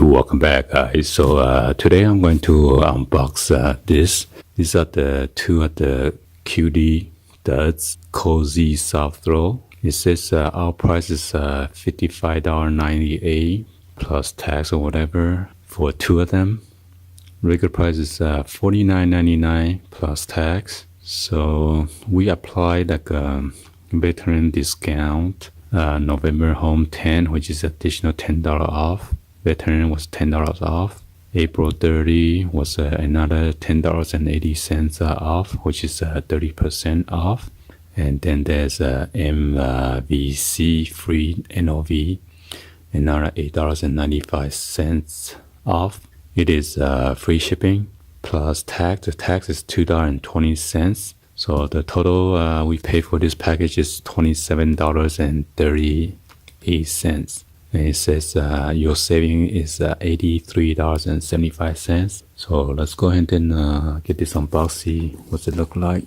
Welcome back, guys. So today I'm going to unbox this. These are the two of the cutie duds, cozy soft throw. It says our price is $55.98 plus tax or whatever for two of them. Regular price is $49.99 plus tax. So we applied like a veteran discount. November home 10, which is additional $10 off. Veteran was $10 off. April 30 was another $10.80 off, which is 30% off. And then there's MVC free NOV, another $8.95 off. It is free shipping plus tax. The tax is $2.20. So the total we pay for this package is $27.38. And it says your saving is $83.75. So let's go ahead and get this unboxed, see what's it look like.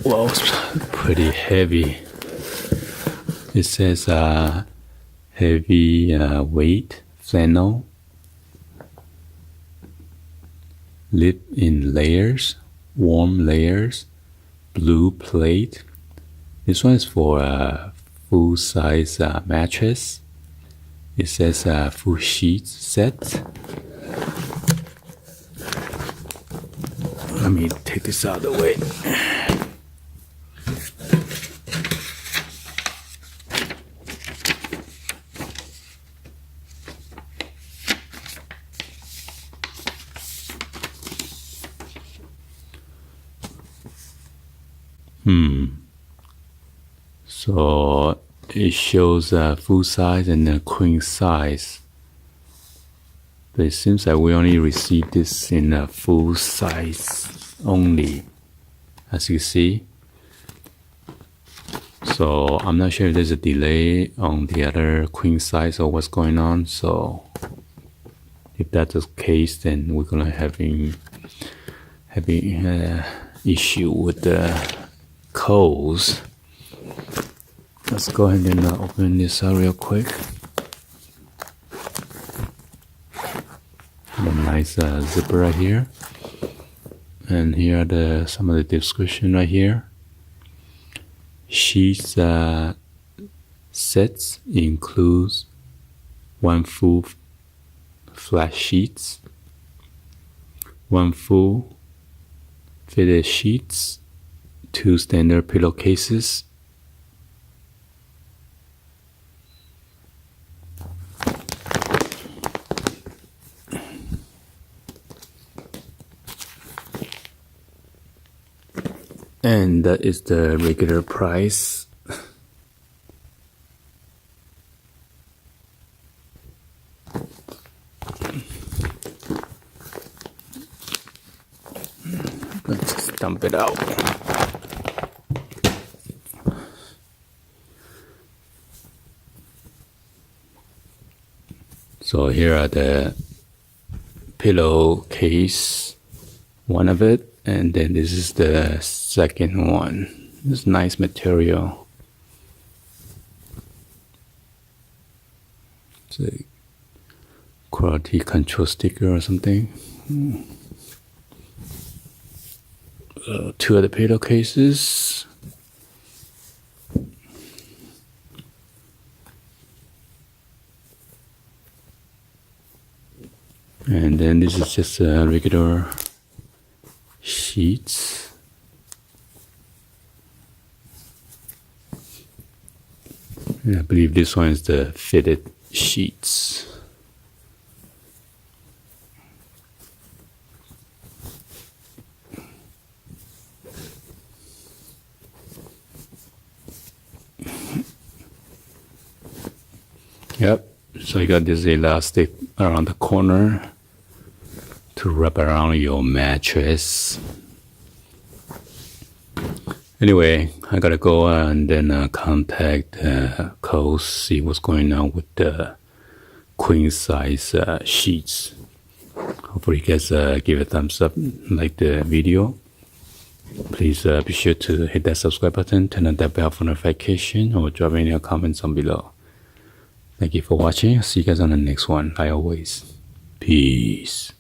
Well, it's pretty heavy. It says heavy weight flannel, lip in layers, warm layers, blue plate. This one is for a full size mattress. It says full sheets set. Let me take this out of the way. So it shows full size and then queen size. But it seems like we only received this in a full size only, as you see. So I'm not sure if there's a delay on the other queen size or what's going on. So if that's the case, then we're gonna having issue with the codes. Let's go ahead and open this out real quick. A nice zipper right here, and here are some of the description right here. Sheets sets includes one full flat sheets, one full fitted sheets, two standard pillowcases, and that is the regular price. Let's dump it out. So here are the pillowcase, one of it. And then this is the second one. This nice material. It's a quality control sticker or something. Two of the pillowcases. And then this is just a regular sheets. And I believe this one is the fitted sheets. Yep, so you got this elastic around the corner to wrap around your mattress. Anyway, I gotta go and then contact Kohl's, see what's going on with the queen size sheets. Hopefully you guys give a thumbs up, like the video. Please be sure to hit that subscribe button, turn on that bell for notification, or drop any comments on below. Thank you for watching. See you guys on the next one. Like always, peace.